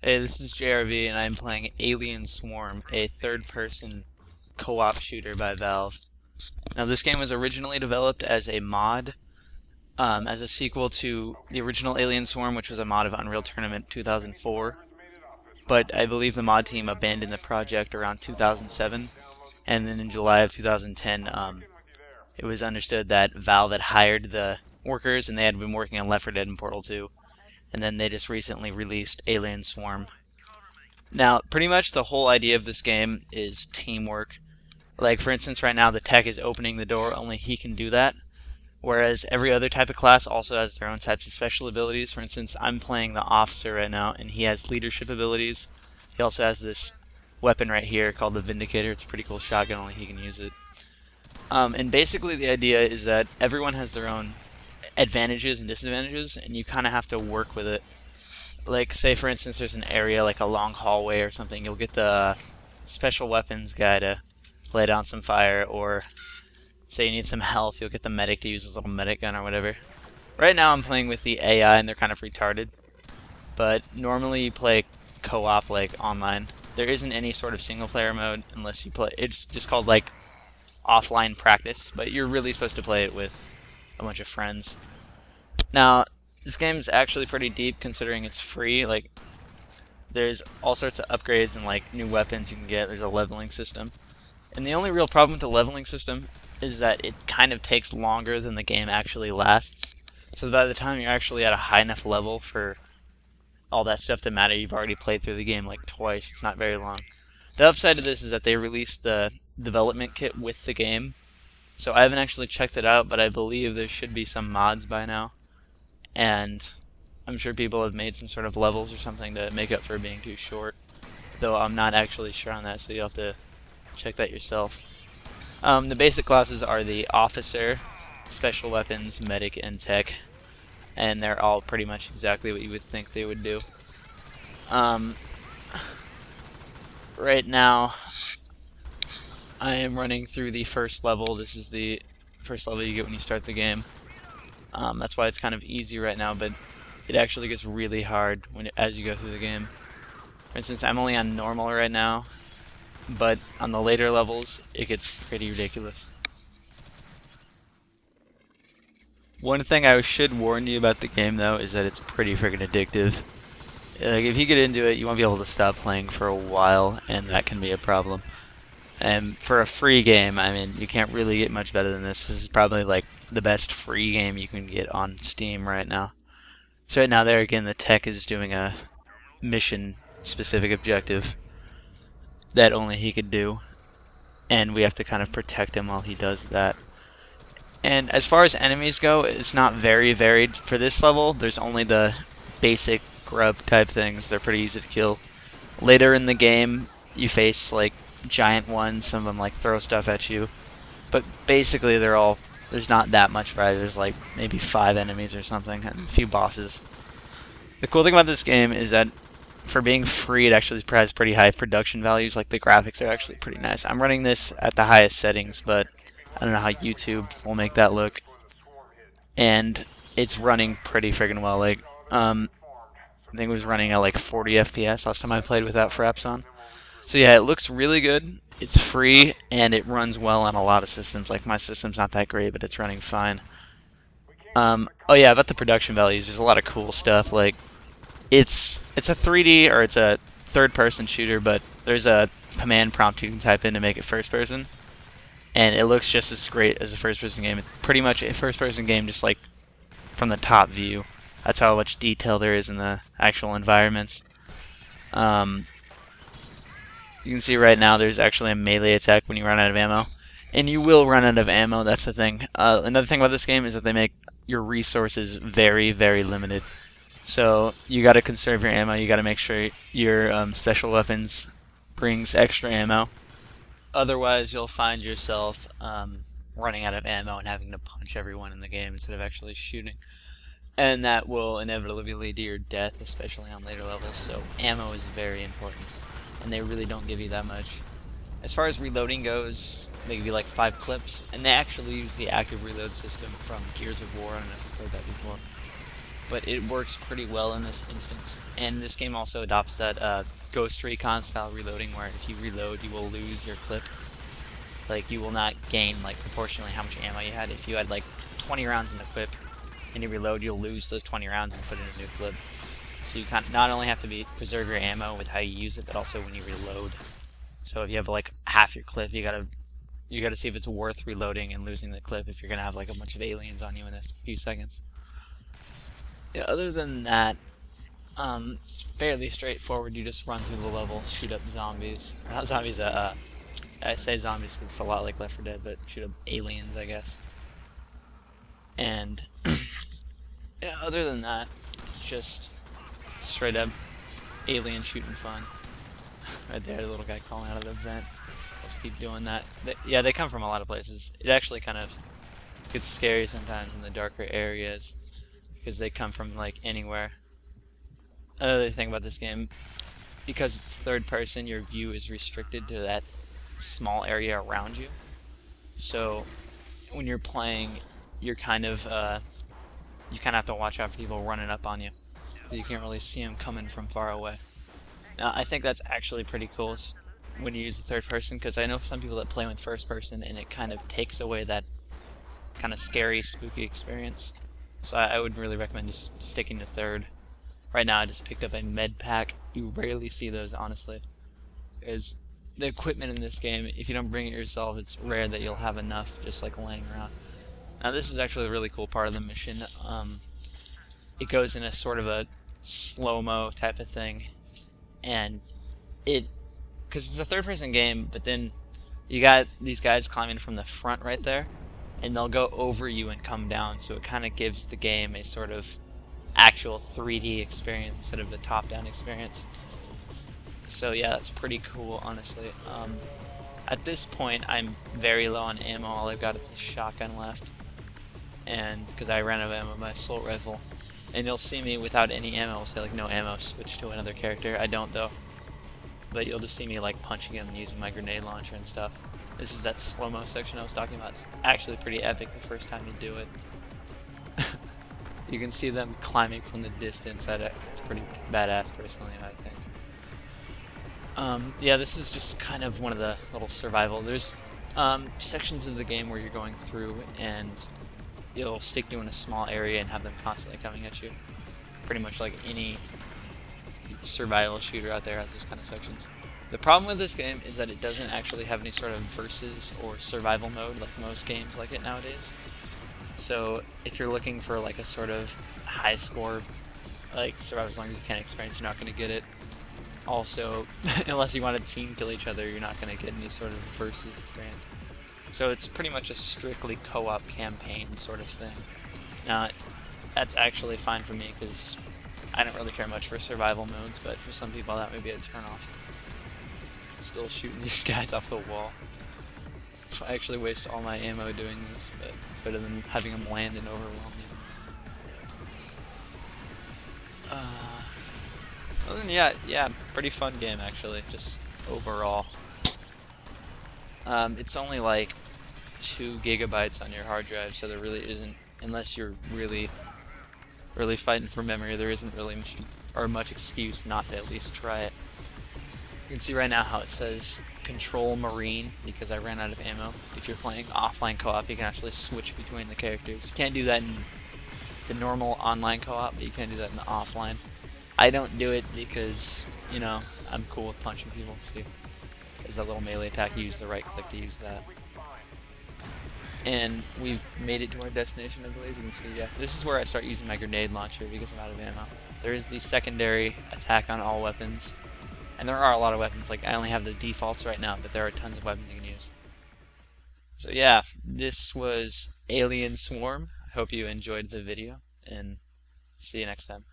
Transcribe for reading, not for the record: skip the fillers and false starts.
Hey, this is JRV, and I'm playing Alien Swarm, a third-person co-op shooter by Valve. Now, this game was originally developed as a mod, as a sequel to the original Alien Swarm, which was a mod of Unreal Tournament 2004. But I believe the mod team abandoned the project around 2007, and then in July of 2010, it was understood that Valve had hired the workers, and they had been working on Left 4 Dead and Portal 2. And then they just recently released Alien Swarm. Now, pretty much the whole idea of this game is teamwork. Like, for instance, right now the tech is opening the door, only he can do that. Whereas every other type of class also has their own types of special abilities. For instance, I'm playing the officer right now, and he has leadership abilities. He also has this weapon right here called the Vindicator. It's a pretty cool shotgun, only he can use it. And basically the idea is that everyone has their own advantages and disadvantages, and you kind of have to work with it. Like, say for instance there's an area like a long hallway or something, you'll get the special weapons guy to lay down some fire, or say you need some health, you'll get the medic to use his little medic gun or whatever. Right now I'm playing with the AI and they're kind of retarded, but normally you play co-op, like online. There isn't any sort of single player mode unless you play, it's just called like offline practice, but you're really supposed to play it with a bunch of friends. Now, this game is actually pretty deep considering it's free. Like, there's all sorts of upgrades and like new weapons you can get. There's a leveling system. And the only real problem with the leveling system is that it kind of takes longer than the game actually lasts. So by the time you're actually at a high enough level for all that stuff to matter, you've already played through the game like twice. It's not very long. The upside of this is that they released the development kit with the game. So I haven't actually checked it out, but I believe there should be some mods by now. And I'm sure people have made some sort of levels or something to make up for being too short. Though I'm not actually sure on that, so you'll have to check that yourself. The basic classes are the Officer, Special Weapons, Medic, and Tech. And they're all pretty much exactly what you would think they would do. Right now, I am running through the first level. This is the first level you get when you start the game. That's why it's kind of easy right now, but it actually gets really hard as you go through the game. For instance, I'm only on normal right now, but on the later levels, it gets pretty ridiculous. One thing I should warn you about the game, though, is that it's pretty freaking addictive. Like, if you get into it, you won't be able to stop playing for a while, and that can be a problem. And for a free game, I mean, you can't really get much better than this. This is probably like the best free game you can get on Steam right now. So right now there again, the tech is doing a mission-specific objective that only he could do. And we have to kind of protect him while he does that. And as far as enemies go, it's not very varied. For this level, there's only the basic grub type things. They're pretty easy to kill. Later in the game, you face like giant ones, some of them like throw stuff at you, but basically there's not that much variety. There's like maybe 5 enemies or something and a few bosses. The cool thing about this game is that for being free, it actually has pretty high production values. Like, the graphics are actually pretty nice. I'm running this at the highest settings, but I don't know how YouTube will make that look, and it's running pretty friggin' well. Like, I think it was running at like 40 FPS last time I played without fraps on. So yeah, it looks really good, it's free, and it runs well on a lot of systems. Like, my system's not that great, but it's running fine. Oh yeah, about the production values, there's a lot of cool stuff. Like, it's a 3D, or it's a third-person shooter, but there's a command prompt you can type in to make it first-person, and it looks just as great as a first-person game. It's pretty much a first-person game, just like from the top view. That's how much detail there is in the actual environments. You can see right now there's actually a melee attack when you run out of ammo. And you will run out of ammo, that's the thing. Another thing about this game is that they make your resources very, very limited. So you gotta conserve your ammo, you gotta make sure your special weapons brings extra ammo. Otherwise you'll find yourself running out of ammo and having to punch everyone in the game instead of actually shooting. And that will inevitably lead to your death, especially on later levels, so ammo is very important. And they really don't give you that much. As far as reloading goes, they give you like 5 clips, and they actually use the active reload system from Gears of War. I don't know if you've heard that before. but it works pretty well in this instance. And this game also adopts that Ghost Recon style reloading, where if you reload, you will lose your clip. Like, you will not gain, like, proportionally how much ammo you had. If you had, like, 20 rounds in the clip, and you reload, you'll lose those 20 rounds and put in a new clip. So you not only have to preserve your ammo with how you use it, but also when you reload. So if you have, like, half your clip, you gotta see if it's worth reloading and losing the clip if you're gonna have, like, a bunch of aliens on you in a few seconds. Yeah, other than that, it's fairly straightforward. You just run through the level, shoot up zombies. Not zombies, I say zombies because it's a lot like Left 4 Dead, but shoot up aliens, I guess. And yeah, other than that, just straight up alien shooting fun. Right there, the little guy crawling out of the vent. Just keep doing that. Yeah, they come from a lot of places. It actually kind of gets scary sometimes in the darker areas because they come from like anywhere. Another thing about this game, because it's third person, your view is restricted to that small area around you. So when you're playing, you're kind of you kind of have to watch out for people running up on you. You can't really see them coming from far away. Now, I think that's actually pretty cool when you use the third person, because I know some people that play with first person and it kind of takes away that kind of scary, spooky experience. So I would really recommend just sticking to third. Right now I just picked up a med pack. You rarely see those, honestly. Because the equipment in this game, if you don't bring it yourself, it's rare that you'll have enough just like laying around. Now this is actually a really cool part of the mission. It goes in a sort of a slow-mo type of thing. And because it's a third-person game, but then you got these guys climbing from the front right there, and they'll go over you and come down, so it kind of gives the game a sort of actual 3D experience instead of the top-down experience. So yeah, that's pretty cool, honestly. At this point, I'm very low on ammo. All I've got is a shotgun left, and because I ran out of ammo with my assault rifle. And you'll see me without any ammo. I'll say like no ammo, switch to another character. I don't though. But you'll just see me like punching him using my grenade launcher and stuff. This is that slow-mo section I was talking about. It's actually pretty epic the first time you do it. You can see them climbing from the distance. It's pretty badass personally, I think. Yeah, this is just kind of one of the little survival. There's sections of the game where you're going through and you'll stick you in a small area and have them constantly coming at you. Pretty much like any survival shooter out there has those kind of sections. The problem with this game is that it doesn't actually have any sort of versus or survival mode like most games like it nowadays. So if you're looking for like a sort of high score, like survive as long as you can experience, you're not going to get it. Also, unless you want to team kill each other, you're not going to get any sort of versus experience. So it's pretty much a strictly co-op campaign sort of thing. Now, that's actually fine for me because I don't really care much for survival modes, but for some people that may be a turn-off. Still shooting these guys off the wall. I actually waste all my ammo doing this, but it's better than having them land and overwhelm you. Other than yeah, pretty fun game actually, just overall. It's only like 2 gigabytes on your hard drive, so there really isn't, unless you're really fighting for memory, there isn't really much excuse not to at least try it. You can see right now how it says control marine because I ran out of ammo. If you're playing offline co-op, you can actually switch between the characters. You can't do that in the normal online co-op, but you can do that in the offline. I don't do it because, you know, I'm cool with punching people. See, there's that little melee attack, you use the right click to use that. And we've made it to our destination, I believe. You can see, yeah, this is where I start using my grenade launcher because I'm out of ammo. There is the secondary attack on all weapons. And there are a lot of weapons, like I only have the defaults right now, but there are tons of weapons you can use. So yeah, this was Alien Swarm. I hope you enjoyed the video, and see you next time.